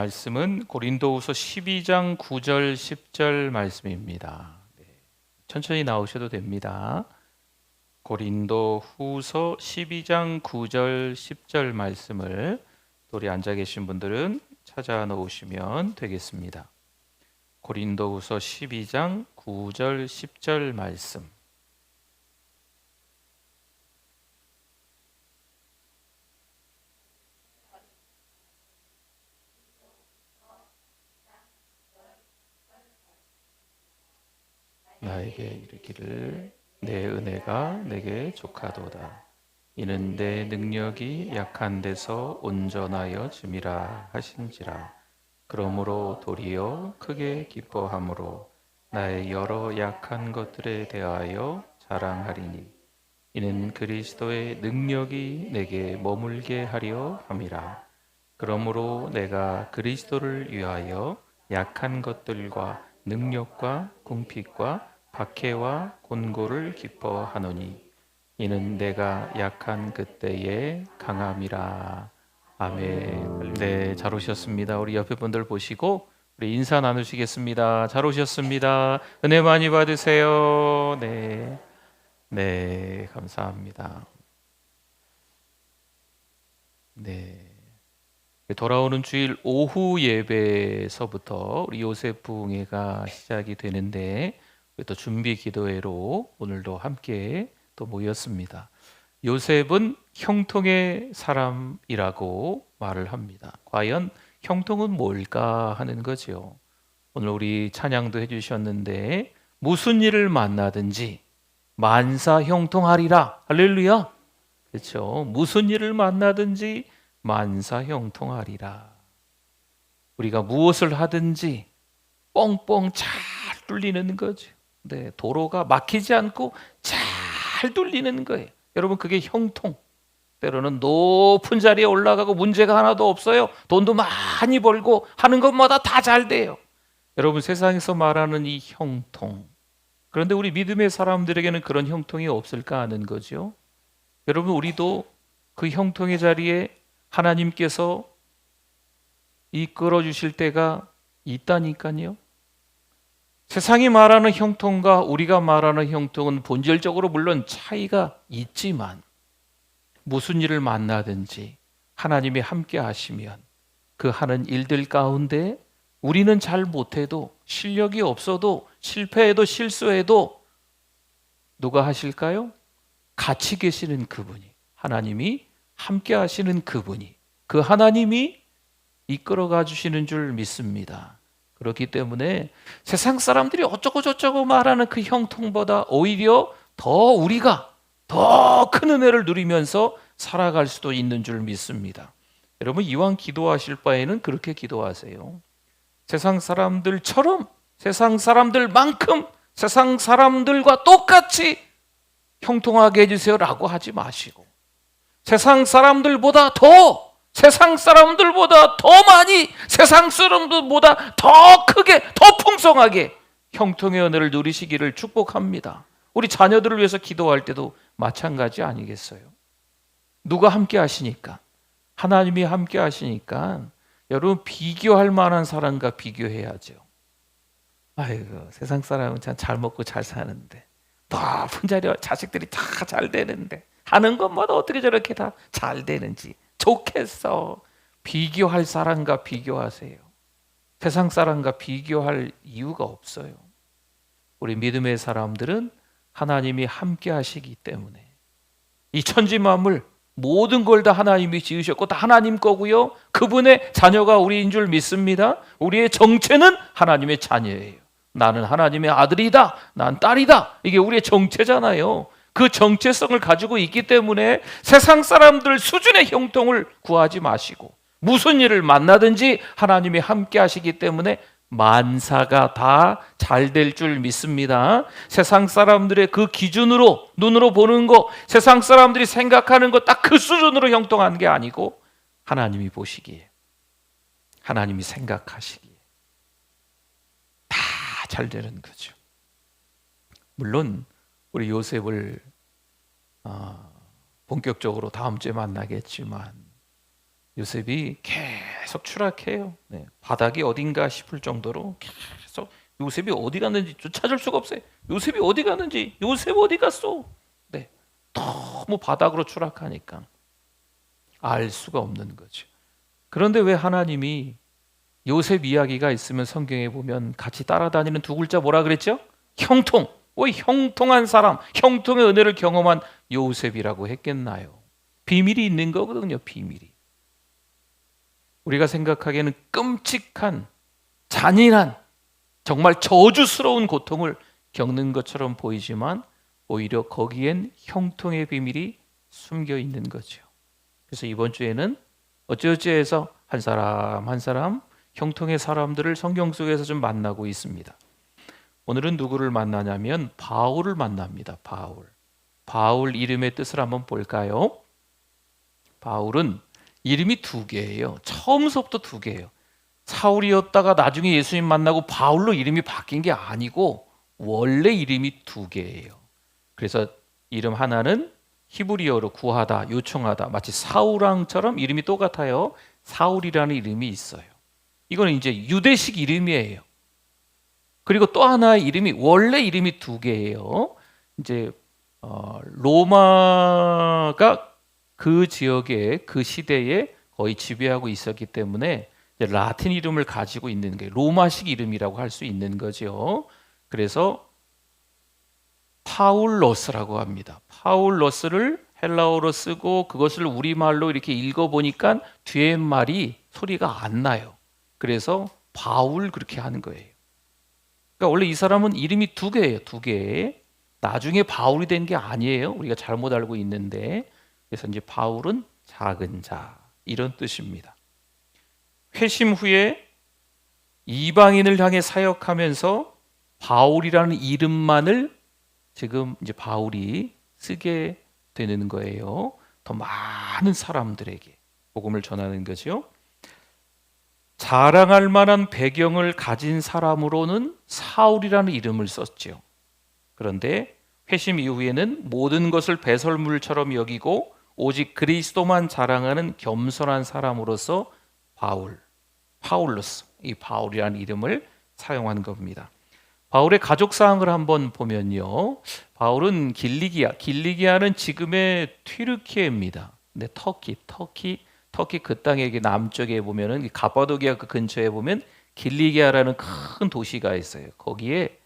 말씀은 고린도후서 12장 9절 10절 말씀입니다. 천천히 나오셔도 됩니다. 고린도후서 12장 9절 10절 말씀을 우리 앉아 계신 분들은 찾아 놓으시면 되겠습니다. 고린도후서 12장 9절 10절 말씀. 나에게 이르기를 내 은혜가 내게 족하도다. 이는 내 능력이 약한 데서 온전하여 짐이라 하신지라. 그러므로 도리어 크게 기뻐함으로 나의 여러 약한 것들에 대하여 자랑하리니 이는 그리스도의 능력이 내게 머물게 하려 함이라. 그러므로 내가 그리스도를 위하여 약한 것들과 능력과 궁핍과 박해와 곤고를 기뻐하노니 이는 내가 약한 그때의 강함이라. 아멘. 네, 잘 오셨습니다. 우리 옆에 분들 보시고 우리 인사 나누시겠습니다. 잘 오셨습니다. 은혜 많이 받으세요. 네, 감사합니다. 네. 돌아오는 주일 오후 예배에서부터 우리 요셉 부흥회가 시작이 되는데 또 준비 기도회로 오늘도 함께 또 모였습니다. 요셉은 형통의 사람이라고 말을 합니다. 과연 형통은 뭘까 하는 거죠. 오늘 우리 찬양도 해주셨는데 무슨 일을 만나든지 만사 형통하리라. 할렐루야. 그렇죠. 무슨 일을 만나든지 만사 형통하리라. 우리가 무엇을 하든지 뻥뻥 잘 뚫리는 거죠. 네, 도로가 막히지 않고 잘 뚫리는 거예요. 여러분, 그게 형통. 때로는 높은 자리에 올라가고 문제가 하나도 없어요. 돈도 많이 벌고 하는 것마다 다 잘 돼요. 여러분, 세상에서 말하는 이 형통. 그런데 우리 믿음의 사람들에게는 그런 형통이 없을까 하는 거죠. 여러분, 우리도 그 형통의 자리에 하나님께서 이끌어 주실 때가 있다니까요. 세상이 말하는 형통과 우리가 말하는 형통은 본질적으로 물론 차이가 있지만 무슨 일을 만나든지 하나님이 함께 하시면 그 하는 일들 가운데 우리는 잘 못해도 실력이 없어도 실패해도 실수해도 누가 하실까요? 같이 계시는 그분이, 하나님이 함께 하시는 그분이, 그 하나님이 이끌어가 주시는 줄 믿습니다. 그렇기 때문에 세상 사람들이 어쩌고 저쩌고 말하는 그 형통보다 오히려 더 우리가 더 큰 은혜를 누리면서 살아갈 수도 있는 줄 믿습니다. 여러분, 이왕 기도하실 바에는 그렇게 기도하세요. 세상 사람들처럼, 세상 사람들만큼, 세상 사람들과 똑같이 형통하게 해주세요라고 하지 마시고 세상 사람들보다 더 많이, 세상 사람들보다 더 크게, 더 풍성하게 형통의 은혜를 누리시기를 축복합니다. 우리 자녀들을 위해서 기도할 때도 마찬가지 아니겠어요? 누가 함께 하시니까? 하나님이 함께 하시니까 여러분, 비교할 만한 사람과 비교해야죠. 아이고, 세상 사람은 참 잘 먹고 잘 사는데, 높은 자리와 자식들이 다 잘 되는데, 하는 것마다 어떻게 저렇게 다 잘 되는지 좋겠어. 비교할 사람과 비교하세요. 세상 사람과 비교할 이유가 없어요. 우리 믿음의 사람들은 하나님이 함께 하시기 때문에 이 천지 만물 모든 걸 다 하나님이 지으셨고 다 하나님 거고요. 그분의 자녀가 우리인 줄 믿습니다. 우리의 정체는 하나님의 자녀예요. 나는 하나님의 아들이다, 난 딸이다. 이게 우리의 정체잖아요. 그 정체성을 가지고 있기 때문에 세상 사람들 수준의 형통을 구하지 마시고 무슨 일을 만나든지 하나님이 함께 하시기 때문에 만사가 다 잘 될 줄 믿습니다. 세상 사람들의 그 기준으로, 눈으로 보는 거, 세상 사람들이 생각하는 거 딱 그 수준으로 형통한 게 아니고 하나님이 보시기에, 하나님이 생각하시기에 다 잘 되는 거죠. 물론 우리 요셉을 본격적으로 다음 주에 만나겠지만 요셉이 계속 추락해요. 네, 바닥이 어딘가 싶을 정도로 계속 요셉이 어디 갔는지 찾을 수가 없어요. 요셉이 어디 갔는지, 요셉 어디 갔어? 네, 너무 바닥으로 추락하니까 알 수가 없는 거죠. 그런데 왜 하나님이 요셉 이야기가 있으면 성경에 보면 같이 따라다니는 두 글자 뭐라 그랬죠? 형통. 왜 형통한 사람, 형통의 은혜를 경험한 요셉이라고 했겠나요? 비밀이 있는 거거든요, 비밀이. 우리가 생각하기에는 끔찍한, 잔인한, 정말 저주스러운 고통을 겪는 것처럼 보이지만 오히려 거기엔 형통의 비밀이 숨겨 있는 거죠. 그래서 이번 주에는 어찌어찌해서 한 사람 한 사람 형통의 사람들을 성경 속에서 좀 만나고 있습니다. 오늘은 누구를 만나냐면 바울을 만납니다. 바울 이름의 뜻을 한번 볼까요? 바울은 이름이 두 개예요. 처음부터 두 개예요. 사울이었다가 나중에 예수님 만나고 바울로 이름이 바뀐 게 아니고 원래 이름이 두 개예요. 그래서 이름 하나는 히브리어로 구하다, 요청하다, 마치 사울왕처럼 이름이 똑같아요. 사울이라는 이름이 있어요. 이거는 이제 유대식 이름이에요. 그리고 또 하나의 이름이 원래 이름이 두 개예요. 이제 로마가 그 지역에 그 시대에 거의 지배하고 있었기 때문에 이제 라틴 이름을 가지고 있는 게 로마식 이름이라고 할 수 있는 거죠. 그래서 파울로스라고 합니다. 파울로스를 헬라어로 쓰고 그것을 우리말로 이렇게 읽어보니까 뒤에 말이 소리가 안 나요. 그래서 바울 그렇게 하는 거예요. 그러니까 원래 이 사람은 이름이 두 개예요. 두 개. 나중에 바울이 된 게 아니에요. 우리가 잘못 알고 있는데. 그래서 이제 바울은 작은 자 이런 뜻입니다. 회심 후에 이방인을 향해 사역하면서 바울이라는 이름만을 지금 이제 바울이 쓰게 되는 거예요. 더 많은 사람들에게 복음을 전하는 거죠. 자랑할 만한 배경을 가진 사람으로는 사울이라는 이름을 썼죠. 그런데 회심 이후에는 모든 것을 배설물처럼 여기고 오직 그리스도만 자랑하는 겸손한 사람으로서 파울로스, 이 바울이라는 이름을 사용한 겁니다. 바울의 가족 사항을 한번 보면요. 바울은 길리기아는 지금의 튀르키예입니다. 근데 터키 그 땅의 남쪽에 보면은 가파도기아 그 근처에 보면 길리기아라는 큰 도시가 있어요. 거기에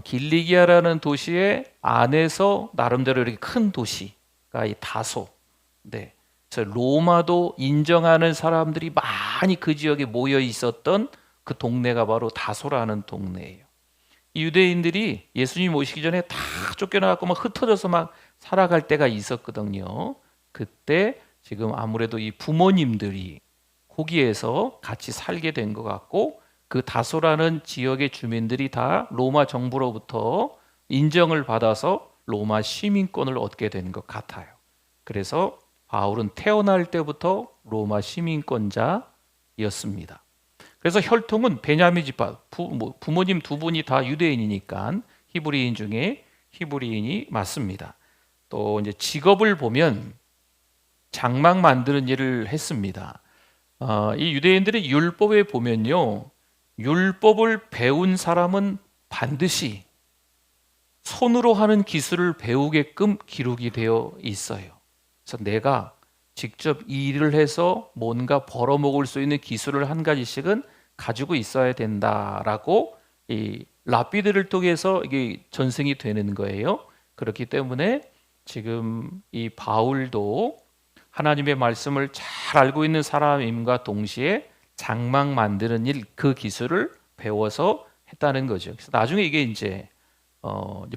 길리기아라는 도시의 안에서 나름대로 이렇게 큰 도시가 이 다소. 네. 그래서 로마도 인정하는 사람들이 많이 그 지역에 모여 있었던 그 동네가 바로 다소라는 동네예요. 이 유대인들이 예수님 오시기 전에 다 쫓겨나갖고 막 흩어져서 막 살아갈 때가 있었거든요. 그때 지금 아무래도 이 부모님들이 거기에서 같이 살게 된 것 같고 그 다소라는 지역의 주민들이 다 로마 정부로부터 인정을 받아서 로마 시민권을 얻게 된 것 같아요. 그래서 바울은 태어날 때부터 로마 시민권자였습니다. 그래서 혈통은 베냐민 지파, 부모님 두 분이 다 유대인이니까 히브리인 중에 히브리인이 맞습니다. 또 이제 직업을 보면 장막 만드는 일을 했습니다. 이 유대인들의 율법에 보면요, 율법을 배운 사람은 반드시 손으로 하는 기술을 배우게끔 기록이 되어 있어요. 그래서 내가 직접 일을 해서 뭔가 벌어먹을 수 있는 기술을 한 가지씩은 가지고 있어야 된다라고 이 랍비들을 통해서 이게 전승이 되는 거예요. 그렇기 때문에 지금 이 바울도 하나님의 말씀을 잘 알고 있는 사람임과 동시에 장막 만드는 일, 그 기술을 배워서 했다는 거죠. 그래서 나중에 이게 이제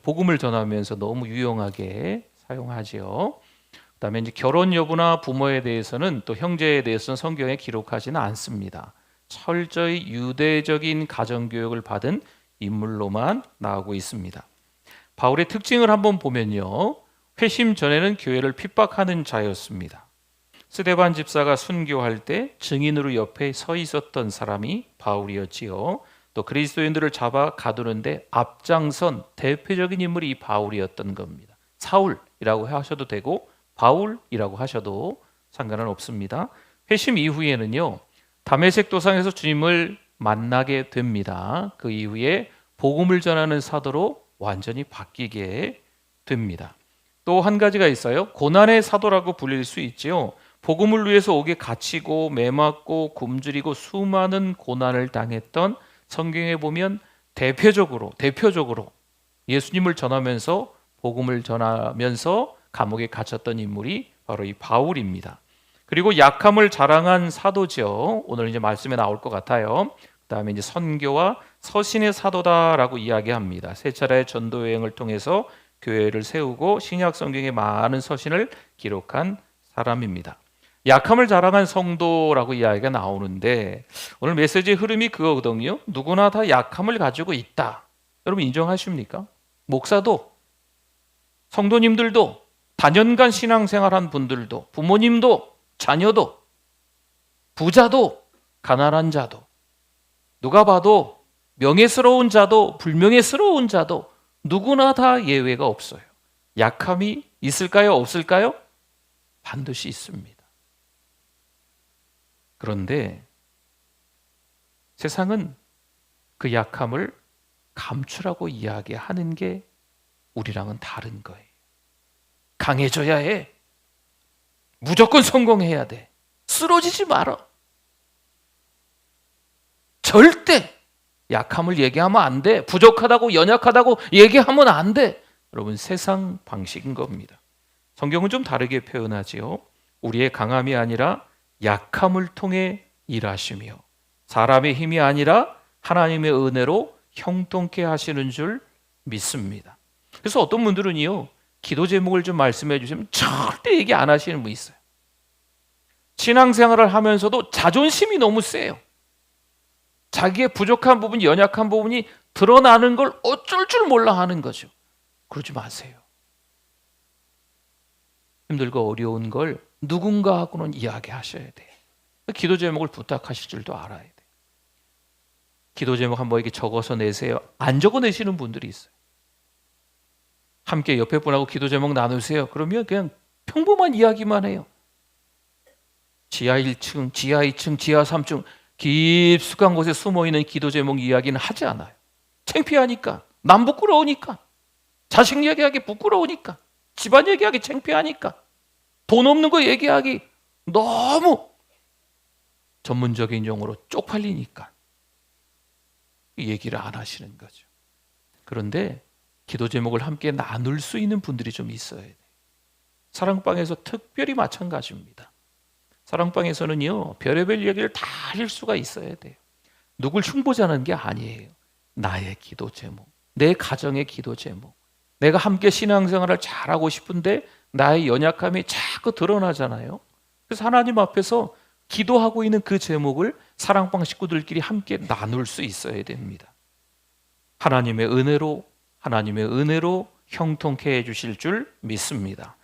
복음을 전하면서 너무 유용하게 사용하지요. 그다음에 이제 결혼 여부나 부모에 대해서는 또 형제에 대해서는 성경에 기록하지는 않습니다. 철저히 유대적인 가정 교육을 받은 인물로만 나오고 있습니다. 바울의 특징을 한번 보면요, 회심 전에는 교회를 핍박하는 자였습니다. 스데반 집사가 순교할 때 증인으로 옆에 서 있었던 사람이 바울이었지요. 또 그리스도인들을 잡아 가두는데 앞장선 대표적인 인물이 이 바울이었던 겁니다. 사울이라고 하셔도 되고 바울이라고 하셔도 상관은 없습니다. 회심 이후에는요, 다메섹 도상에서 주님을 만나게 됩니다. 그 이후에 복음을 전하는 사도로 완전히 바뀌게 됩니다. 또 한 가지가 있어요. 고난의 사도라고 불릴 수 있지요. 복음을 위해서 옥에 갇히고 매맞고 굶주리고 수많은 고난을 당했던, 성경에 보면 대표적으로 예수님을 전하면서 복음을 전하면서 감옥에 갇혔던 인물이 바로 이 바울입니다. 그리고 약함을 자랑한 사도죠. 오늘 이제 말씀에 나올 것 같아요. 그다음에 이제 선교와 서신의 사도다라고 이야기합니다. 세 차례의 전도 여행을 통해서 교회를 세우고 신약 성경의 많은 서신을 기록한 사람입니다. 약함을 자랑한 성도라고 이야기가 나오는데, 오늘 메시지의 흐름이 그거거든요. 누구나 다 약함을 가지고 있다. 여러분 인정하십니까? 목사도, 성도님들도, 다년간 신앙생활한 분들도, 부모님도, 자녀도, 부자도, 가난한 자도, 누가 봐도 명예스러운 자도 불명예스러운 자도 누구나 다 예외가 없어요. 약함이 있을까요? 없을까요? 반드시 있습니다. 그런데 세상은 그 약함을 감추라고 이야기하는 게 우리랑은 다른 거예요. 강해져야 해. 무조건 성공해야 돼. 쓰러지지 마라. 절대 약함을 얘기하면 안 돼. 부족하다고 연약하다고 얘기하면 안 돼. 여러분, 세상 방식인 겁니다. 성경은 좀 다르게 표현하지요. 우리의 강함이 아니라 약함을 통해 일하시며 사람의 힘이 아니라 하나님의 은혜로 형통케 하시는 줄 믿습니다. 그래서 어떤 분들은요, 기도 제목을 좀 말씀해 주시면 절대 얘기 안 하시는 분 있어요. 신앙생활을 하면서도 자존심이 너무 세요. 자기의 부족한 부분, 연약한 부분이 드러나는 걸 어쩔 줄 몰라 하는 거죠. 그러지 마세요. 힘들고 어려운 걸 누군가하고는 이야기하셔야 돼요. 기도 제목을 부탁하실 줄도 알아야 돼요. 기도 제목 한번 이렇게 적어서 내세요. 안 적어내시는 분들이 있어요. 함께 옆에 분하고 기도 제목 나누세요. 그러면 그냥 평범한 이야기만 해요. 지하 1층, 지하 2층, 지하 3층 깊숙한 곳에 숨어있는 기도 제목 이야기는 하지 않아요. 창피하니까, 남 부끄러우니까, 자식 얘기하기 부끄러우니까, 집안 얘기하기 창피하니까, 돈 없는 거 얘기하기 너무 전문적인 용어로 쪽팔리니까 이 얘기를 안 하시는 거죠. 그런데 기도 제목을 함께 나눌 수 있는 분들이 좀 있어야 돼요. 사랑방에서 특별히 마찬가지입니다. 사랑방에서는요, 별의별 얘기를 다 할 수가 있어야 돼요. 누굴 흉보자는 게 아니에요. 나의 기도 제목, 내 가정의 기도 제목, 내가 함께 신앙생활을 잘하고 싶은데 나의 연약함이 자꾸 드러나잖아요. 그래서 하나님 앞에서 기도하고 있는 그 제목을 사랑방 식구들끼리 함께 나눌 수 있어야 됩니다. 하나님의 은혜로 형통케 해주실 줄 믿습니다.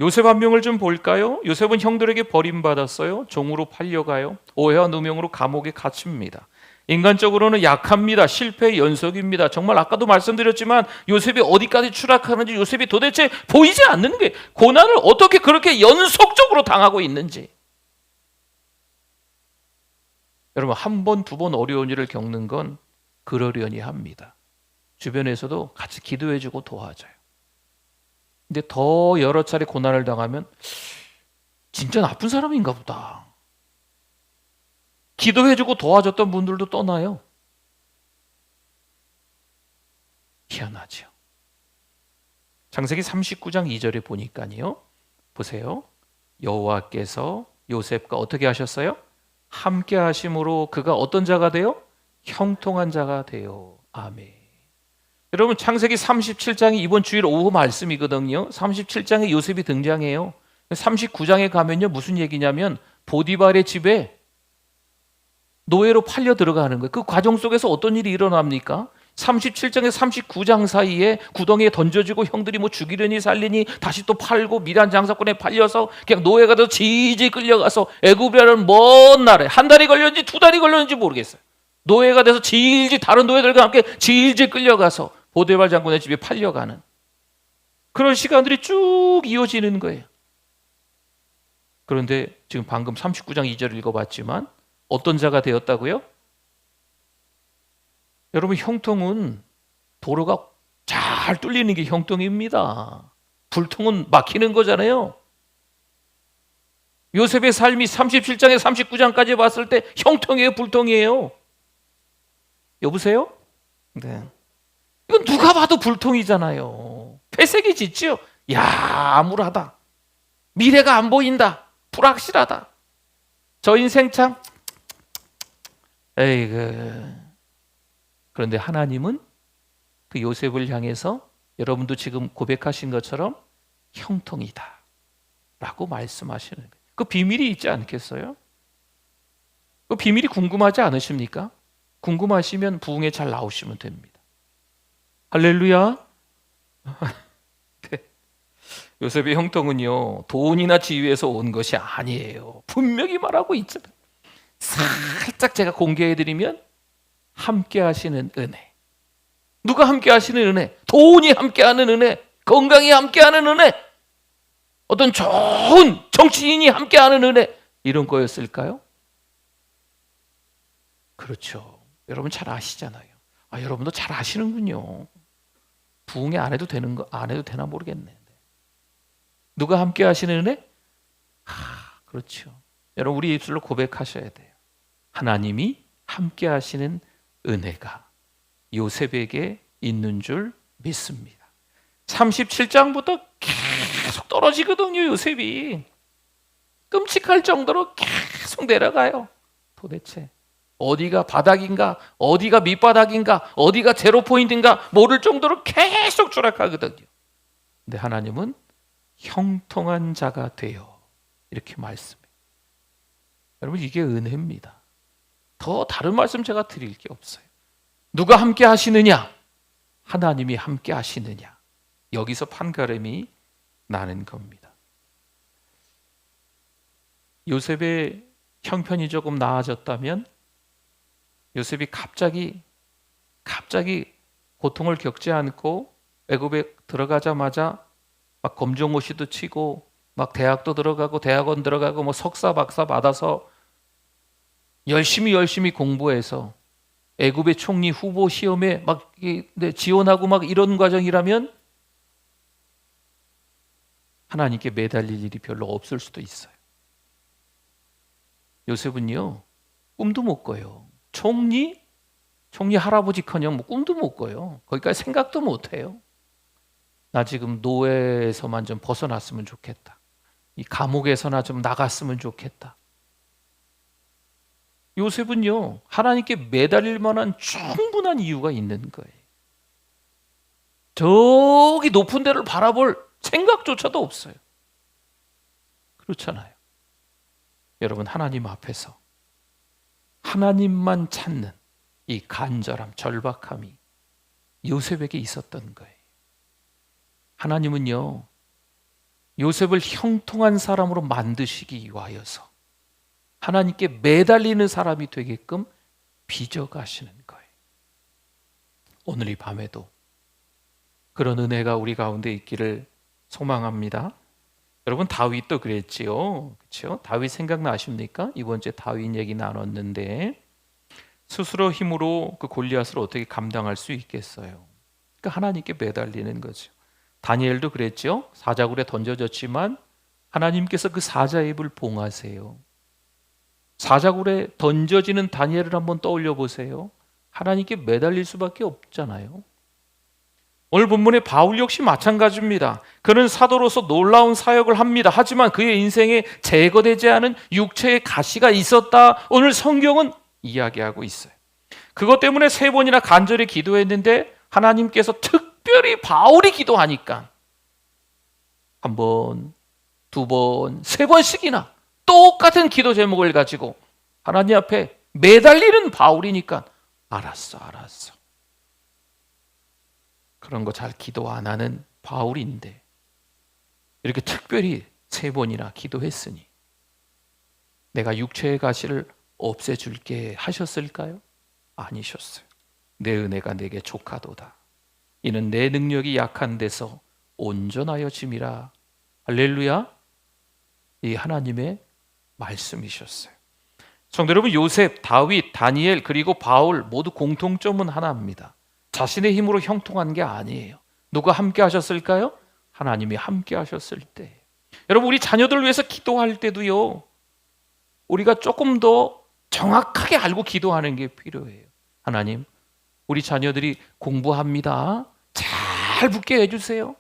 요셉 한 명을 좀 볼까요? 요셉은 형들에게 버림받았어요. 종으로 팔려가요. 오해와 누명으로 감옥에 갇힙니다. 인간적으로는 약합니다. 실패의 연속입니다. 정말 아까도 말씀드렸지만 요셉이 어디까지 추락하는지 요셉이 도대체 보이지 않는 게, 고난을 어떻게 그렇게 연속적으로 당하고 있는지. 여러분, 한 번, 두 번 어려운 일을 겪는 건 그러려니 합니다. 주변에서도 같이 기도해주고 도와줘요. 근데 더 여러 차례 고난을 당하면 진짜 나쁜 사람인가 보다. 기도해주고 도와줬던 분들도 떠나요. 희한하죠. 창세기 39장 2절에 보니까요, 보세요. 여호와께서 요셉과 어떻게 하셨어요? 함께 하심으로 그가 어떤 자가 돼요? 형통한 자가 돼요. 아멘. 여러분, 창세기 37장이 이번 주일 오후 말씀이거든요. 37장에 요셉이 등장해요. 39장에 가면요, 무슨 얘기냐면 보디발의 집에 노예로 팔려 들어가는 거예요. 그 과정 속에서 어떤 일이 일어납니까? 37장에 39장 사이에 구덩이에 던져지고 형들이 뭐 죽이려니 살리니 다시 또 팔고 미란 장사꾼에 팔려서 그냥 노예가 돼서 질질 끌려가서 애굽이라는 먼 나라에 한 달이 걸렸는지 두 달이 걸렸는지 모르겠어요. 노예가 돼서 질질 다른 노예들과 함께 질질 끌려가서 보디발 장군의 집에 팔려가는 그런 시간들이 쭉 이어지는 거예요. 그런데 지금 방금 39장 2절을 읽어봤지만 어떤 자가 되었다고요? 여러분, 형통은 도로가 잘 뚫리는 게 형통입니다. 불통은 막히는 거잖아요. 요셉의 삶이 37장에 39장까지 봤을 때 형통이에요, 불통이에요? 여보세요? 네. 이건 누가 봐도 불통이잖아요. 회색이 짙지요? 야, 암울하다. 미래가 안 보인다. 불확실하다. 저 인생 참, 에이그. 그런데 하나님은 그 요셉을 향해서 여러분도 지금 고백하신 것처럼 형통이다 라고 말씀하시는 거예요. 그 비밀이 있지 않겠어요? 그 비밀이 궁금하지 않으십니까? 궁금하시면 부흥에 잘 나오시면 됩니다. 할렐루야. 네. 요셉의 형통은요, 돈이나 지위에서 온 것이 아니에요. 분명히 말하고 있잖아요. 살짝 제가 공개해드리면 함께 하시는 은혜. 누가 함께 하시는 은혜? 돈이 함께 하는 은혜, 건강이 함께 하는 은혜, 어떤 좋은 정치인이 함께 하는 은혜, 이런 거였을까요? 그렇죠. 여러분 잘 아시잖아요. 아, 여러분도 잘 아시는군요. 부흥회 안 해도 되는 거, 안 해도 되나 모르겠네. 누가 함께 하시는 은혜? 그렇죠. 여러분, 우리 입술로 고백하셔야 돼요. 하나님이 함께 하시는 은혜가 요셉에게 있는 줄 믿습니다. 37장부터 계속 떨어지거든요, 요셉이. 끔찍할 정도로 계속 내려가요. 도대체 어디가 바닥인가, 어디가 밑바닥인가, 어디가 제로 포인트인가 모를 정도로 계속 추락하거든요. 근데 하나님은 형통한 자가 되어 이렇게 말씀해요. 여러분, 이게 은혜입니다. 더 다른 말씀 제가 드릴 게 없어요. 누가 함께 하시느냐? 하나님이 함께 하시느냐? 여기서 판가름이 나는 겁니다. 요셉의 형편이 조금 나아졌다면 요셉이 갑자기 고통을 겪지 않고 애굽에 들어가자마자 막 검정고시도 치고 막 대학도 들어가고 대학원 들어가고 뭐 석사 박사 받아서 열심히 공부해서 애굽의 총리 후보 시험에 막 지원하고 막 이런 과정이라면 하나님께 매달릴 일이 별로 없을 수도 있어요. 요셉은요, 꿈도 못 꿔요. 총리 할아버지커녕 뭐 꿈도 못 꿔요. 거기까지 생각도 못 해요. 나 지금 노예에서만 좀 벗어났으면 좋겠다. 이 감옥에서나 좀 나갔으면 좋겠다. 요셉은요, 하나님께 매달릴 만한 충분한 이유가 있는 거예요. 저기 높은 데를 바라볼 생각조차도 없어요. 그렇잖아요. 여러분, 하나님 앞에서 하나님만 찾는 이 간절함, 절박함이 요셉에게 있었던 거예요. 하나님은요, 요셉을 형통한 사람으로 만드시기 위하여서 하나님께 매달리는 사람이 되게끔 빚어가시는 거예요. 오늘 이 밤에도 그런 은혜가 우리 가운데 있기를 소망합니다. 여러분, 다윗도 그랬지요. 그렇죠? 다윗 생각나십니까? 이번 주에 다윗 얘기 나눴는데 스스로 힘으로 그 골리앗을 어떻게 감당할 수 있겠어요? 그러니까 하나님께 매달리는 거죠. 다니엘도 그랬죠. 사자굴에 던져졌지만 하나님께서 그 사자의 입을 봉하세요. 사자굴에 던져지는 다니엘을 한번 떠올려 보세요. 하나님께 매달릴 수밖에 없잖아요. 오늘 본문의 바울 역시 마찬가지입니다. 그는 사도로서 놀라운 사역을 합니다. 하지만 그의 인생에 제거되지 않은 육체의 가시가 있었다. 오늘 성경은 이야기하고 있어요. 그것 때문에 3번이나 간절히 기도했는데 하나님께서 특별히 바울이 기도하니까 1번, 2번, 3번씩이나 똑같은 기도 제목을 가지고 하나님 앞에 매달리는 바울이니까 알았어. 그런 거 잘 기도 안 하는 바울인데 이렇게 특별히 3번이나 기도했으니 내가 육체의 가시를 없애줄게 하셨을까요? 아니셨어요. 내 은혜가 내게 족하도다. 이는 내 능력이 약한 데서 온전하여 짐이라. 할렐루야. 이 하나님의 말씀이셨어요. 성도 여러분, 요셉, 다윗, 다니엘 그리고 바울 모두 공통점은 하나입니다. 자신의 힘으로 형통한 게 아니에요. 누가 함께 하셨을까요? 하나님이 함께 하셨을 때. 여러분, 우리 자녀들을 위해서 기도할 때도요, 우리가 조금 더 정확하게 알고 기도하는 게 필요해요. 하나님, 우리 자녀들이 공부합니다. 잘 붙게 해주세요.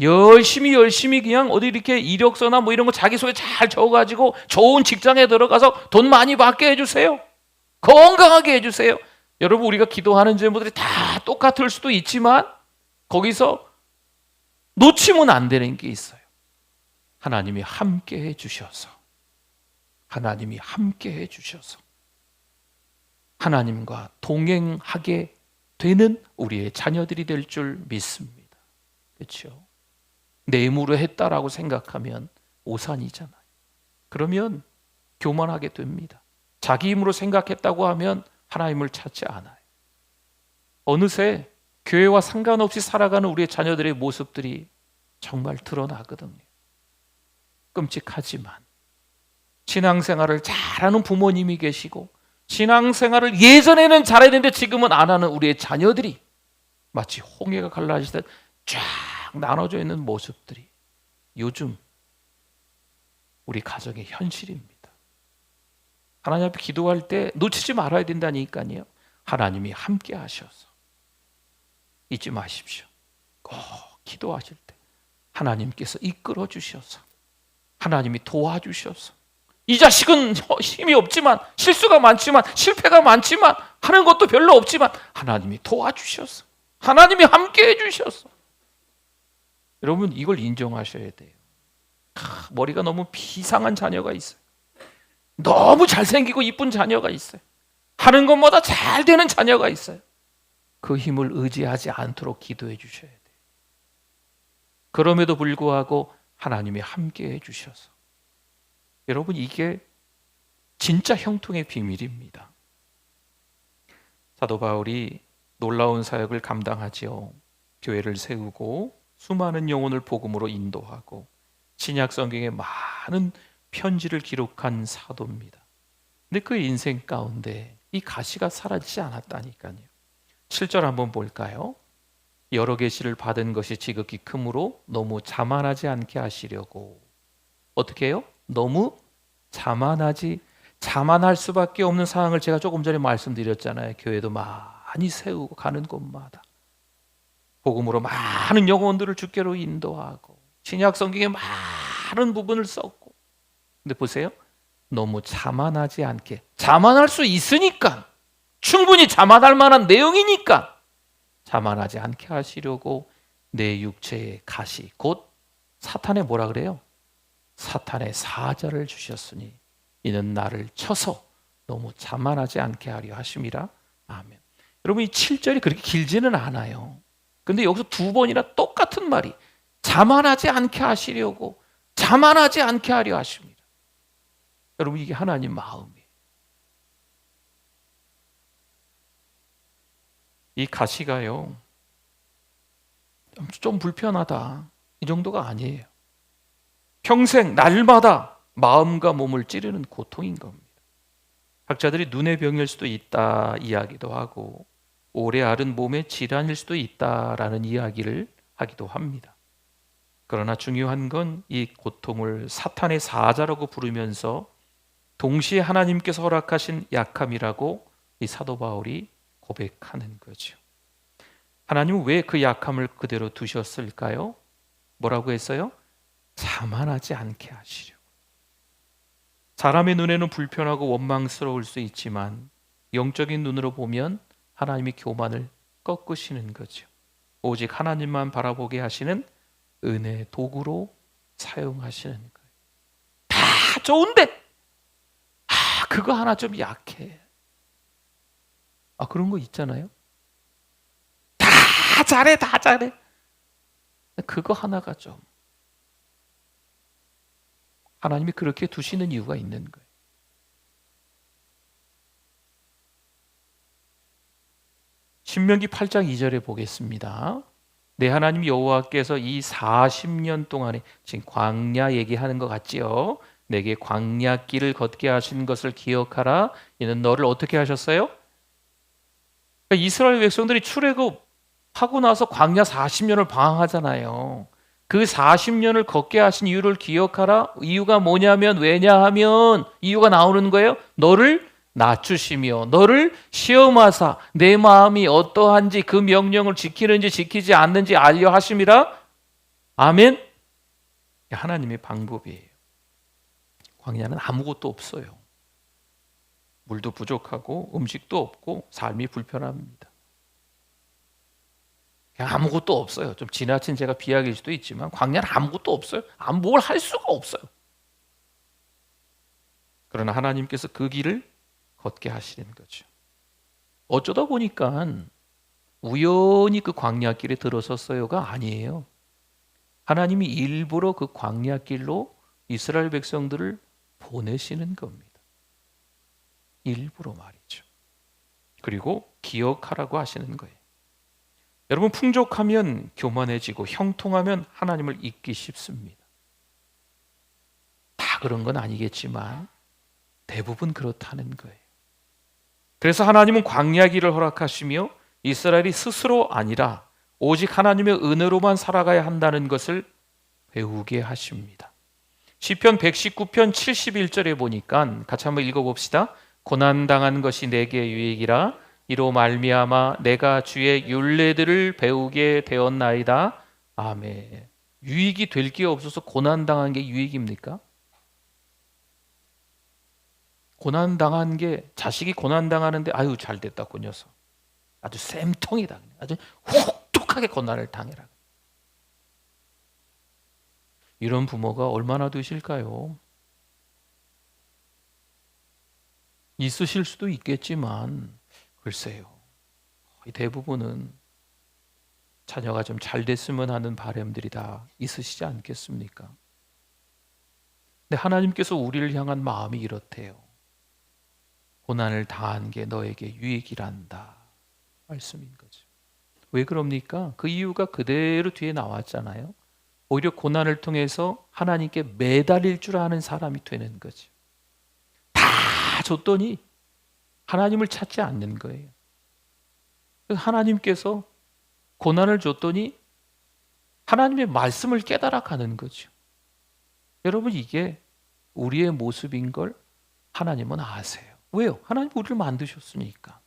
열심히 그냥 어디 이렇게 이력서나 뭐 이런 거 자기소개 잘 적어가지고 좋은 직장에 들어가서 돈 많이 받게 해주세요. 건강하게 해주세요. 여러분, 우리가 기도하는 제목들이 다 똑같을 수도 있지만 거기서 놓치면 안 되는 게 있어요. 하나님이 함께 해주셔서, 하나님이 함께 해주셔서 하나님과 동행하게 되는 우리의 자녀들이 될 줄 믿습니다. 그렇죠? 내 힘으로 했다라고 생각하면 오산이잖아요. 그러면 교만하게 됩니다. 자기 힘으로 생각했다고 하면 하나님을 찾지 않아요. 어느새 교회와 상관없이 살아가는 우리의 자녀들의 모습들이 정말 드러나거든요. 끔찍하지만 신앙생활을 잘하는 부모님이 계시고 신앙생활을 예전에는 잘했는데 지금은 안 하는 우리의 자녀들이 마치 홍해가 갈라지듯 쫙 나눠져 있는 모습들이 요즘 우리 가정의 현실입니다. 하나님 앞에 기도할 때 놓치지 말아야 된다니까요. 하나님이 함께 하셔서 잊지 마십시오. 꼭 기도하실 때 하나님께서 이끌어 주셔서 하나님이 도와주셔서 이 자식은 힘이 없지만 실수가 많지만 실패가 많지만 하는 것도 별로 없지만 하나님이 도와주셔서 하나님이 함께 해주셔서 여러분 이걸 인정하셔야 돼요. 머리가 너무 비상한 자녀가 있어요. 너무 잘생기고 이쁜 자녀가 있어요. 하는 것마다 잘 되는 자녀가 있어요. 그 힘을 의지하지 않도록 기도해 주셔야 돼요. 그럼에도 불구하고 하나님이 함께 해주셔서 여러분 이게 진짜 형통의 비밀입니다. 사도 바울이 놀라운 사역을 감당하지요. 교회를 세우고 수많은 영혼을 복음으로 인도하고 신약 성경에 많은 편지를 기록한 사도입니다. 근데 그 인생 가운데 이 가시가 사라지지 않았다니까요. 7절 한번 볼까요? 여러 계시를 받은 것이 지극히 크므로 너무 자만하지 않게 하시려고. 어떻게 해요? 너무 자만할 수밖에 없는 상황을 제가 조금 전에 말씀드렸잖아요. 교회도 많이 세우고 가는 곳마다 복음으로 많은 영혼들을 주께로 인도하고 신약 성경에 많은 부분을 썼고, 근데 보세요, 너무 자만하지 않게, 자만할 수 있으니까 충분히 자만할 만한 내용이니까 자만하지 않게 하시려고 내 육체의 가시 곧 사탄의 뭐라 그래요? 사탄의 사자를 주셨으니 이는 나를 쳐서 너무 자만하지 않게 하려 하심이라. 아멘. 여러분 이 7절이 그렇게 길지는 않아요. 근데 여기서 두 번이나 똑같은 말이 자만하지 않게 하시려고, 자만하지 않게 하려 하십니다. 여러분 이게 하나님 마음이에요. 이 가시가요 좀 불편하다 이 정도가 아니에요. 평생 날마다 마음과 몸을 찌르는 고통인 겁니다. 학자들이 눈의 병일 수도 있다 이야기도 하고 오래 앓은 몸의 질환일 수도 있다라는 이야기를 하기도 합니다. 그러나 중요한 건 이 고통을 사탄의 사자라고 부르면서 동시에 하나님께서 허락하신 약함이라고 이 사도 바울이 고백하는 거죠. 하나님은 왜 그 약함을 그대로 두셨을까요? 뭐라고 했어요? 자만하지 않게 하시려고. 사람의 눈에는 불편하고 원망스러울 수 있지만 영적인 눈으로 보면 하나님이 교만을 꺾으시는 거죠. 오직 하나님만 바라보게 하시는 은혜의 도구로 사용하시는 거예요. 다 좋은데 그거 하나 좀 약해. 그런 거 있잖아요. 다 잘해. 그거 하나가 좀 하나님이 그렇게 두시는 이유가 있는 거예요. 신명기 8장 2절에 보겠습니다. 내 하나님 여호와께서 이 40년 동안에 지금 광야 얘기하는 것 같지요? 내게 광야길을 걷게 하신 것을 기억하라. 이는 너를 어떻게 하셨어요? 그러니까 이스라엘 백성들이 출애굽하고 나서 광야 40년을 방황하잖아요. 그 40년을 걷게 하신 이유를 기억하라. 이유가 뭐냐면, 왜냐하면 이유가 나오는 거예요. 너를 낮추시며 너를 시험하사 내 마음이 어떠한지 그 명령을 지키는지 지키지 않는지 알려 하심이라. 아멘. 하나님의 방법이에요. 광야는 아무것도 없어요. 물도 부족하고 음식도 없고 삶이 불편합니다. 그냥 아무것도 없어요. 좀 지나친 제가 비약일 수도 있지만 광야는 아무것도 없어요. 뭘 할 수가 없어요. 그러나 하나님께서 그 길을 걷게 하시는 거죠. 어쩌다 보니까 우연히 그 광야길에 들어섰어요가 아니에요. 하나님이 일부러 그 광야길로 이스라엘 백성들을 보내시는 겁니다. 일부러 말이죠. 그리고 기억하라고 하시는 거예요. 여러분, 풍족하면 교만해지고 형통하면 하나님을 잊기 쉽습니다. 다 그런 건 아니겠지만 대부분 그렇다는 거예요. 그래서 하나님은 광야길을 허락하시며 이스라엘이 스스로 아니라 오직 하나님의 은혜로만 살아가야 한다는 것을 배우게 하십니다. 시편 119편 71절에 보니까 같이 한번 읽어봅시다. 고난당한 것이 내게 유익이라 이로 말미암아 내가 주의 율례들을 배우게 되었나이다. 아멘. 유익이 될 게 없어서 고난당한 게 유익입니까? 고난당한 게, 자식이 고난당하는데 아유 잘됐다 그 녀석 아주 쌤통이다, 아주 혹독하게 고난을 당해라. 이런 부모가 얼마나 되실까요? 있으실 수도 있겠지만 글쎄요, 거의 대부분은 자녀가 좀 잘 됐으면 하는 바람들이 다 있으시지 않겠습니까? 근데 하나님께서 우리를 향한 마음이 이렇대요. 고난을 당한 게 너에게 유익이란다 말씀인 거죠. 왜 그럽니까? 그 이유가 그대로 뒤에 나왔잖아요. 오히려 고난을 통해서 하나님께 매달릴 줄 아는 사람이 되는 거죠. 다 줬더니 하나님을 찾지 않는 거예요. 하나님께서 고난을 줬더니 하나님의 말씀을 깨달아 가는 거죠. 여러분, 이게 우리의 모습인 걸 하나님은 아세요. 왜요? 하나님 우리를 만드셨으니까.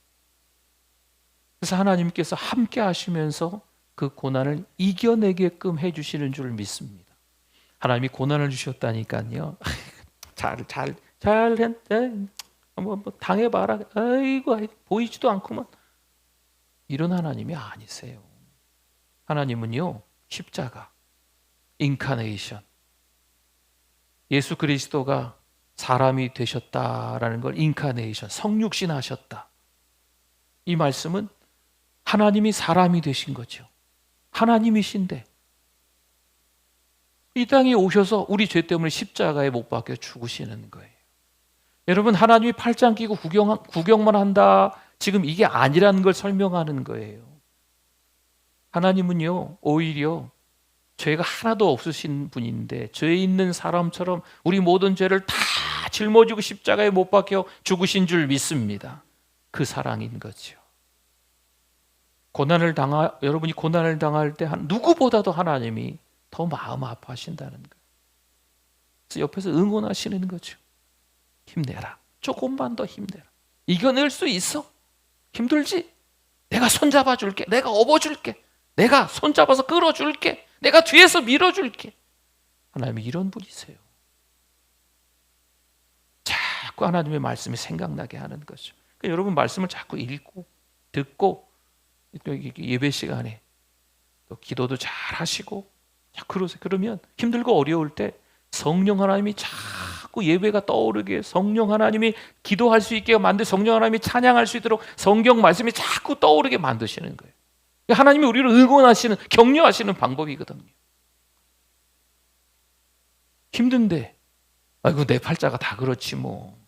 그래서 하나님께서 함께 하시면서 그 고난을 이겨내게끔 해주시는 줄 믿습니다. 하나님이 고난을 주셨다니까요. 한번 당해봐라. 아이고 보이지도 않구만. 이런 하나님이 아니세요. 하나님은요, 십자가, 인카네이션, 예수 그리스도가 사람이 되셨다라는 걸 인카네이션, 성육신 하셨다. 이 말씀은 하나님이 사람이 되신 거죠. 하나님이신데 이 땅에 오셔서 우리 죄 때문에 십자가에 못 박혀 죽으시는 거예요. 여러분, 하나님이 팔짱 끼고 구경만 한다, 지금 이게 아니라는 걸 설명하는 거예요. 하나님은요, 오히려 죄가 하나도 없으신 분인데 죄 있는 사람처럼 우리 모든 죄를 다 짊어지고 십자가에 못 박혀 죽으신 줄 믿습니다. 그 사랑인 거죠. 여러분이 고난을 당할 때 누구보다도 하나님이 더 마음 아파하신다는 거예요. 그래서 옆에서 응원하시는 거죠. 힘내라. 조금만 더 힘내라. 이겨낼 수 있어. 힘들지? 내가 손잡아 줄게. 내가 업어줄게. 내가 손잡아서 끌어줄게. 내가 뒤에서 밀어줄게. 하나님이 이런 분이세요. 자꾸 하나님의 말씀이 생각나게 하는 거죠. 그러니까 여러분, 말씀을 자꾸 읽고 듣고 예배 시간에 또 기도도 잘 하시고 그러면 힘들고 어려울 때 성령 하나님이 자꾸 예배가 떠오르게, 성령 하나님이 기도할 수 있게 만들, 성령 하나님이 찬양할 수 있도록 성경 말씀이 자꾸 떠오르게 만드시는 거예요. 하나님이 우리를 응원하시는, 격려하시는 방법이거든요. 힘든데 아이고 내 팔자가 다 그렇지 뭐,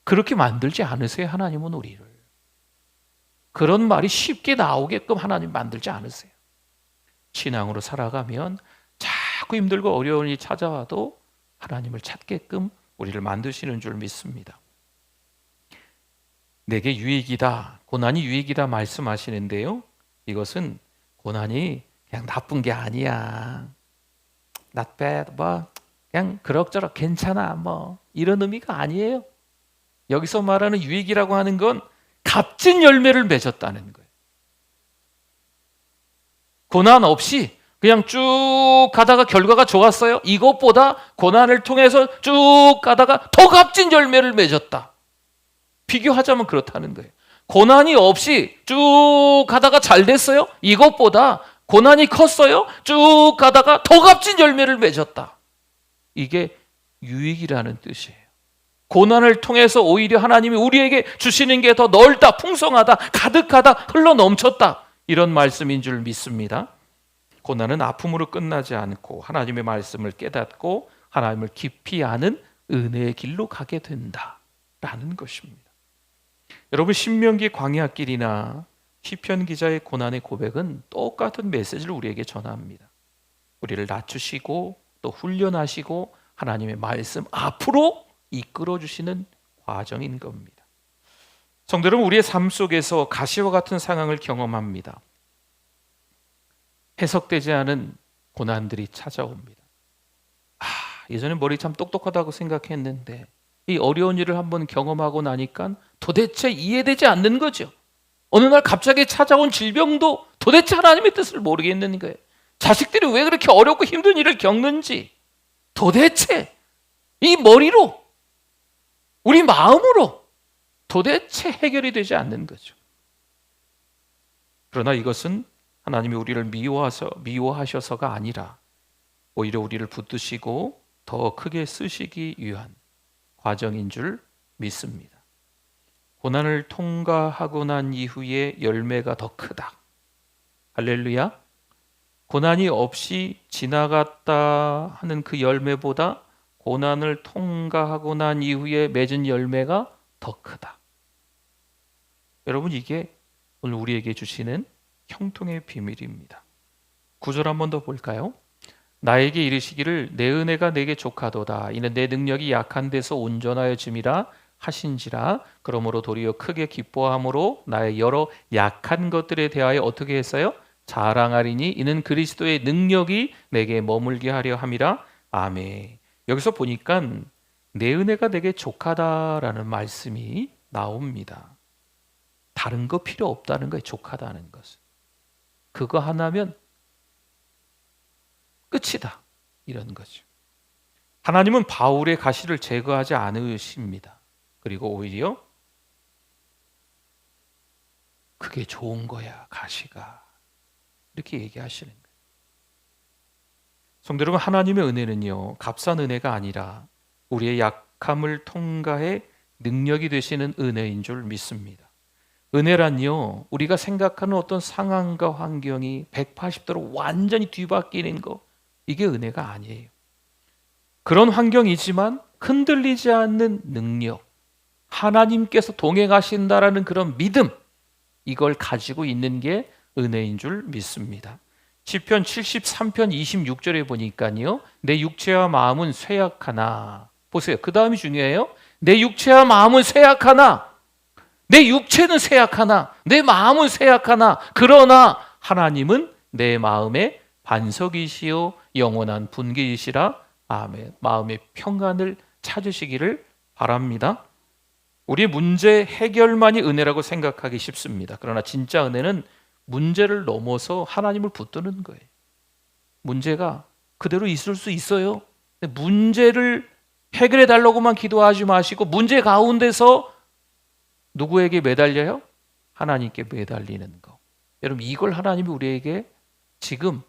그렇게 만들지 않으세요. 하나님은 우리를 그런 말이 쉽게 나오게끔 하나님 만들지 않으세요. 신앙으로 살아가면 자꾸 힘들고 어려운 일이 찾아와도 하나님을 찾게끔 우리를 만드시는 줄 믿습니다. 내게 유익이다, 고난이 유익이다 말씀하시는데요, 이것은 고난이 그냥 나쁜 게 아니야, not bad, 뭐 그냥 그럭저럭 괜찮아, 뭐 이런 의미가 아니에요. 여기서 말하는 유익이라고 하는 건 값진 열매를 맺었다는 거예요. 고난 없이 그냥 쭉 가다가 결과가 좋았어요. 이것보다 고난을 통해서 쭉 가다가 더 값진 열매를 맺었다. 비교하자면 그렇다는 거예요. 고난이 없이 쭉 가다가 잘 됐어요. 이것보다 고난이 컸어요. 쭉 가다가 더 값진 열매를 맺었다. 이게 유익이라는 뜻이에요. 고난을 통해서 오히려 하나님이 우리에게 주시는 게 더 넓다, 풍성하다, 가득하다, 흘러넘쳤다, 이런 말씀인 줄 믿습니다. 고난은 아픔으로 끝나지 않고 하나님의 말씀을 깨닫고 하나님을 깊이 아는 은혜의 길로 가게 된다라는 것입니다. 여러분, 신명기 광야길이나 시편 기자의 고난의 고백은 똑같은 메시지를 우리에게 전합니다. 우리를 낮추시고 또 훈련하시고 하나님의 말씀 앞으로 이끌어 주시는 과정인 겁니다. 성도 여러분, 우리의 삶 속에서 가시와 같은 상황을 경험합니다. 해석되지 않은 고난들이 찾아옵니다. 예전에 머리 참 똑똑하다고 생각했는데 이 어려운 일을 한번 경험하고 나니까 도대체 이해되지 않는 거죠. 어느 날 갑자기 찾아온 질병도 도대체 하나님의 뜻을 모르겠는 거예요. 자식들이 왜 그렇게 어렵고 힘든 일을 겪는지 도대체 이 머리로, 우리 마음으로 도대체 해결이 되지 않는 거죠. 그러나 이것은 하나님이 우리를 미워하셔서가 아니라 오히려 우리를 붙드시고 더 크게 쓰시기 위한 과정인 줄 믿습니다. 고난을 통과하고 난 이후에 열매가 더 크다. 할렐루야. 고난이 없이 지나갔다 하는 그 열매보다 고난을 통과하고 난 이후에 맺은 열매가 더 크다. 여러분, 이게 오늘 우리에게 주시는 형통의 비밀입니다. 9절 한 번 더 볼까요? 나에게 이르시기를 내 은혜가 내게 족하도다. 이는 내 능력이 약한 데서 온전하여 짐이라 하신지라. 그러므로 도리어 크게 기뻐함으로 나의 여러 약한 것들에 대하여 어떻게 했어요? 자랑하리니 이는 그리스도의 능력이 내게 머물게 하려 함이라. 아멘. 여기서 보니까 내 은혜가 내게 족하다라는 말씀이 나옵니다. 다른 거 필요 없다는 거예요. 족하다는 것은. 그거 하나면 끝이다, 이런 거죠. 하나님은 바울의 가시를 제거하지 않으십니다. 그리고 오히려 그게 좋은 거야, 가시가. 이렇게 얘기하시는 거예요. 성도 여러분, 하나님의 은혜는요, 값싼 은혜가 아니라 우리의 약함을 통과해 능력이 되시는 은혜인 줄 믿습니다. 은혜란요, 우리가 생각하는 어떤 상황과 환경이 180도로 완전히 뒤바뀌는 거, 이게 은혜가 아니에요. 그런 환경이지만 흔들리지 않는 능력, 하나님께서 동행하신다라는 그런 믿음, 이걸 가지고 있는 게 은혜인 줄 믿습니다. 시편 73편 26절에 보니까요, 내 육체와 마음은 쇠약하나, 보세요, 그 다음이 중요해요. 내 육체와 마음은 쇠약하나, 내 육체는 쇠약하나, 내 마음은 쇠약하나, 그러나 하나님은 내 마음의 반석이시요 영원한 분기이시라. 아멘. 마음의 평안을 찾으시기를 바랍니다. 우리의 문제 해결만이 은혜라고 생각하기 쉽습니다. 그러나 진짜 은혜는 문제를 넘어서 하나님을 붙드는 거예요. 문제가 그대로 있을 수 있어요. 문제를 해결해 달라고만 기도하지 마시고 문제 가운데서 누구에게 매달려요? 하나님께 매달리는 거. 여러분, 이걸 하나님이 우리에게 지금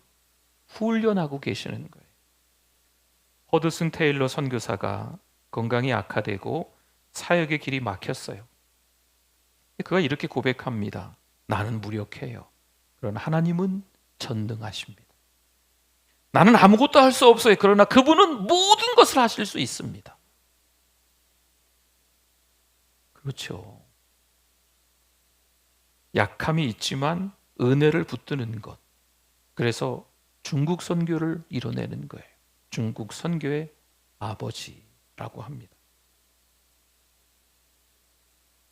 훈련하고 계시는 거예요. 허드슨 테일러 선교사가 건강이 악화되고 사역의 길이 막혔어요. 그가 이렇게 고백합니다. 나는 무력해요. 그러나 하나님은 전능하십니다. 나는 아무것도 할 수 없어요. 그러나 그분은 모든 것을 하실 수 있습니다. 그렇죠. 약함이 있지만 은혜를 붙드는 것. 그래서 중국 선교를 이뤄내는 거예요. 중국 선교의 아버지라고 합니다.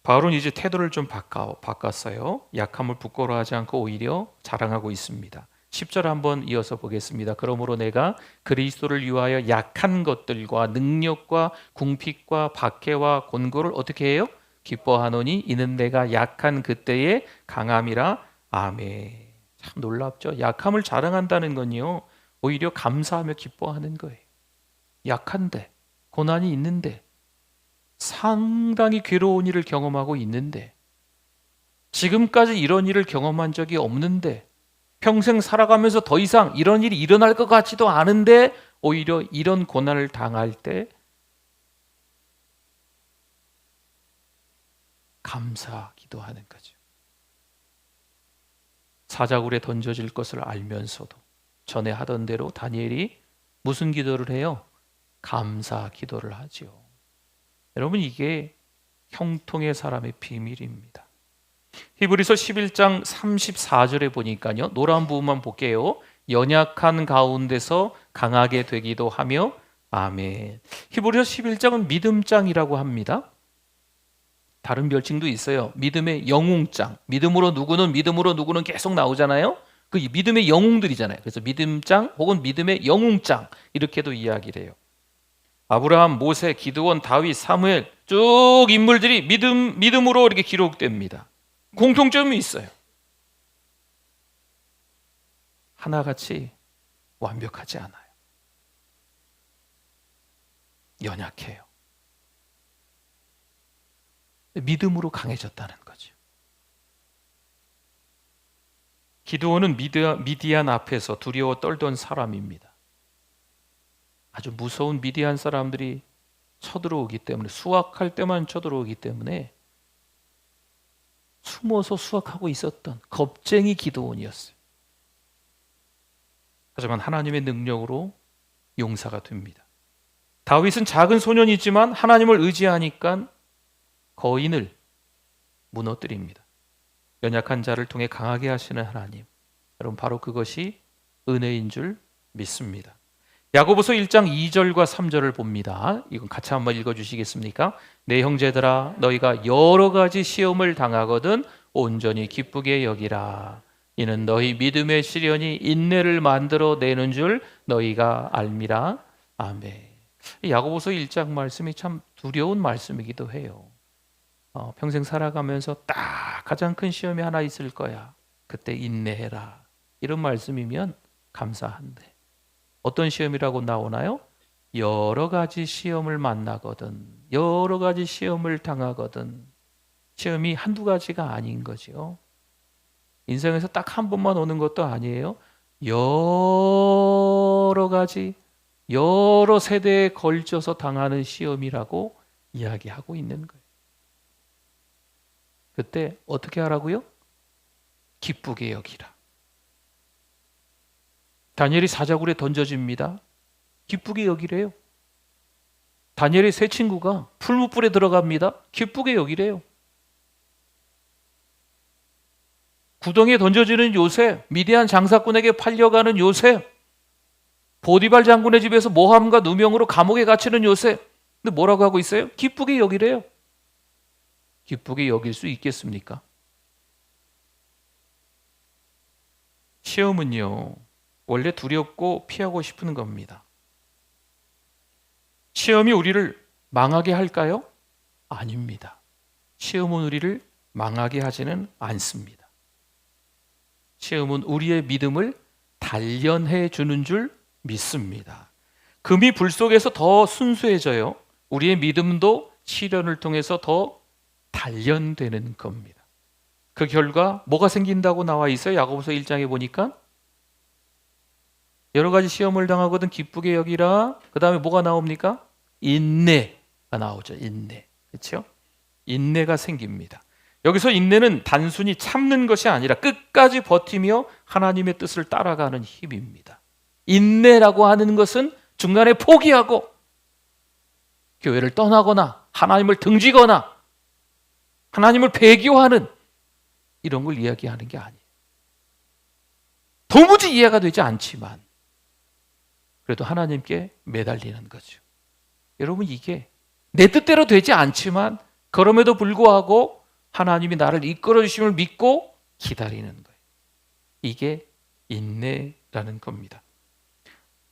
바울은 이제 태도를 좀 바꿨어요. 약함을 부끄러워하지 않고 오히려 자랑하고 있습니다. 10절 한번 이어서 보겠습니다. 그러므로 내가 그리스도를 위하여 약한 것들과 능력과 궁핍과 박해와 곤고를 어떻게 해요? 기뻐하노니 이는 내가 약한 그때의 강함이라. 아멘. 참 놀랍죠? 약함을 자랑한다는 건요, 오히려 감사하며 기뻐하는 거예요. 약한데, 고난이 있는데, 상당히 괴로운 일을 경험하고 있는데, 지금까지 이런 일을 경험한 적이 없는데, 평생 살아가면서 더 이상 이런 일이 일어날 것 같지도 않은데 오히려 이런 고난을 당할 때 감사 기도하는 거죠. 사자굴에 던져질 것을 알면서도 전에 하던 대로 다니엘이 무슨 기도를 해요? 감사 기도를 하죠. 여러분, 이게 형통의 사람의 비밀입니다. 히브리서 11장 34절에 보니까요, 노란 부분만 볼게요. 연약한 가운데서 강하게 되기도 하며. 아멘. 히브리서 11장은 믿음장이라고 합니다. 다른 별칭도 있어요. 믿음의 영웅장. 믿음으로 누구는 계속 나오잖아요. 그 믿음의 영웅들이잖아요. 그래서 믿음장 혹은 믿음의 영웅장, 이렇게도 이야기를 해요. 아브라함, 모세, 기드온, 다윗, 사무엘 쭉 인물들이 믿음으로 이렇게 기록됩니다. 공통점이 있어요. 하나같이 완벽하지 않아요. 연약해요. 믿음으로 강해졌다는 거죠. 기드온은 미디안 앞에서 두려워 떨던 사람입니다. 아주 무서운 미디안 사람들이 쳐들어오기 때문에, 수확할 때만 쳐들어오기 때문에 숨어서 수확하고 있었던 겁쟁이 기드온이었어요. 하지만 하나님의 능력으로 용사가 됩니다. 다윗은 작은 소년이지만 하나님을 의지하니까 거인을 무너뜨립니다. 연약한 자를 통해 강하게 하시는 하나님, 여러분, 바로 그것이 은혜인 줄 믿습니다. 야고보서 1장 2절과 3절을 봅니다. 이건 같이 한번 읽어주시겠습니까? 내 형제들아, 너희가 여러 가지 시험을 당하거든 온전히 기쁘게 여기라. 이는 너희 믿음의 시련이 인내를 만들어 내는 줄 너희가 알미라. 아멘. 야고보서 1장 말씀이 참 두려운 말씀이기도 해요. 평생 살아가면서 딱 가장 큰 시험이 하나 있을 거야. 그때 인내해라. 이런 말씀이면 감사한데, 어떤 시험이라고 나오나요? 여러 가지 시험을 만나거든, 여러 가지 시험을 당하거든. 시험이 한두 가지가 아닌 거죠. 인생에서 딱 한 번만 오는 것도 아니에요. 여러 가지, 여러 세대에 걸쳐서 당하는 시험이라고 이야기하고 있는 거예요. 그때 어떻게 하라고요? 기쁘게 여기라. 다니엘이 사자굴에 던져집니다. 기쁘게 여기래요. 다니엘의 세 친구가 풀무불에 들어갑니다. 기쁘게 여기래요. 구덩이에 던져지는 요셉, 미디안 장사꾼에게 팔려가는 요셉, 보디발 장군의 집에서 모함과 누명으로 감옥에 갇히는 요셉. 근데 뭐라고 하고 있어요? 기쁘게 여기래요. 기쁘게 여길 수 있겠습니까? 시험은요, 원래 두렵고 피하고 싶은 겁니다. 시험이 우리를 망하게 할까요? 아닙니다. 시험은 우리를 망하게 하지는 않습니다. 시험은 우리의 믿음을 단련해 주는 줄 믿습니다. 금이 불 속에서 더 순수해져요. 우리의 믿음도 시련을 통해서 더 단련되는 겁니다. 그 결과 뭐가 생긴다고 나와 있어요? 야고보서 1장에 보니까 여러 가지 시험을 당하거든 기쁘게 여기라. 그 다음에 뭐가 나옵니까? 인내가 나오죠. 인내. 그렇죠? 인내가 생깁니다. 여기서 인내는 단순히 참는 것이 아니라 끝까지 버티며 하나님의 뜻을 따라가는 힘입니다. 인내라고 하는 것은 중간에 포기하고 교회를 떠나거나 하나님을 등지거나 하나님을 배교하는 이런 걸 이야기하는 게 아니에요. 도무지 이해가 되지 않지만 그래도 하나님께 매달리는 거죠. 여러분, 이게 내 뜻대로 되지 않지만 그럼에도 불구하고 하나님이 나를 이끌어 주심을 믿고 기다리는 거예요. 이게 인내라는 겁니다.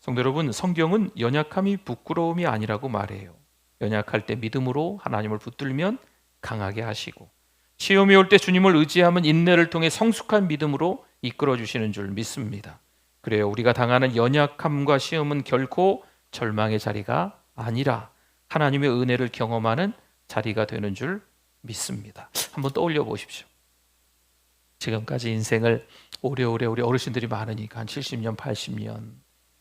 성도 여러분, 성경은 연약함이 부끄러움이 아니라고 말해요. 연약할 때 믿음으로 하나님을 붙들면 강하게 하시고, 시험이 올 때 주님을 의지하면 인내를 통해 성숙한 믿음으로 이끌어 주시는 줄 믿습니다. 그래요, 우리가 당하는 연약함과 시험은 결코 절망의 자리가 아니라 하나님의 은혜를 경험하는 자리가 되는 줄 믿습니다. 한번 떠올려 보십시오. 지금까지 인생을 오래오래 우리 어르신들이 많으니까 한 70년, 80년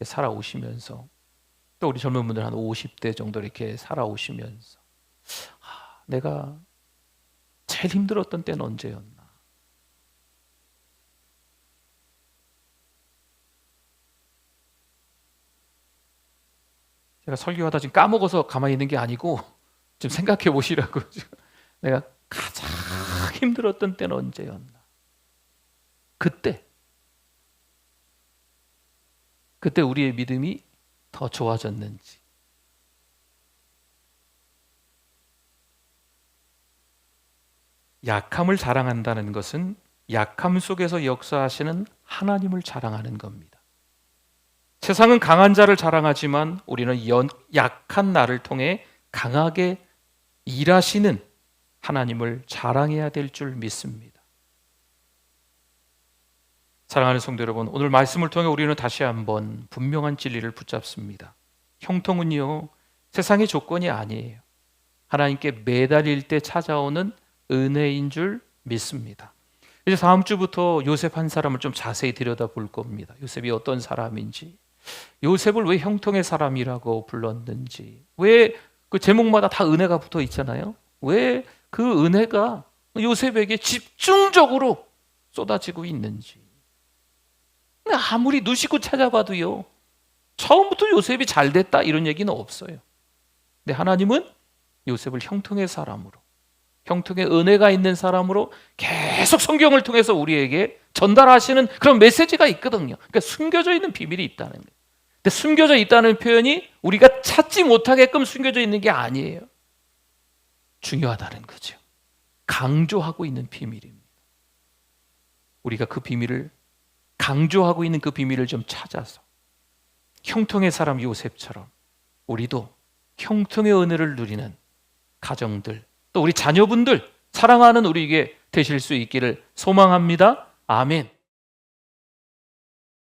살아오시면서, 또 우리 젊은 분들 한 50대 정도 이렇게 살아오시면서, 내가 제일 힘들었던 때는 언제였나? 제가 설교하다 지금 까먹어서 가만히 있는 게 아니고 좀 생각해 보시라고. 내가 가장 힘들었던 때는 언제였나? 그때 우리의 믿음이 더 좋아졌는지. 약함을 자랑한다는 것은 약함 속에서 역사하시는 하나님을 자랑하는 겁니다. 세상은 강한 자를 자랑하지만 우리는 약한 나를 통해 강하게 일하시는 하나님을 자랑해야 될 줄 믿습니다. 사랑하는 성도 여러분, 오늘 말씀을 통해 우리는 다시 한번 분명한 진리를 붙잡습니다. 형통은요, 세상의 조건이 아니에요. 하나님께 매달릴 때 찾아오는 은혜인 줄 믿습니다. 이제 다음 주부터 요셉 한 사람을 좀 자세히 들여다볼 겁니다. 요셉이 어떤 사람인지, 요셉을 왜 형통의 사람이라고 불렀는지, 왜 그 제목마다 다 은혜가 붙어 있잖아요. 왜 그 은혜가 요셉에게 집중적으로 쏟아지고 있는지. 아무리 누시고 찾아봐도요, 처음부터 요셉이 잘 됐다 이런 얘기는 없어요. 근데 하나님은 요셉을 형통의 사람으로, 형통의 은혜가 있는 사람으로 계속 성경을 통해서 우리에게 전달하시는 그런 메시지가 있거든요. 그러니까 숨겨져 있는 비밀이 있다는 거예요. 근데 숨겨져 있다는 표현이 우리가 찾지 못하게끔 숨겨져 있는 게 아니에요. 중요하다는 거죠. 강조하고 있는 비밀입니다. 우리가 그 비밀을, 강조하고 있는 그 비밀을 좀 찾아서 형통의 사람 요셉처럼 우리도 형통의 은혜를 누리는 가정들, 또 우리 자녀분들, 사랑하는 우리에게 되실 수 있기를 소망합니다. 아멘.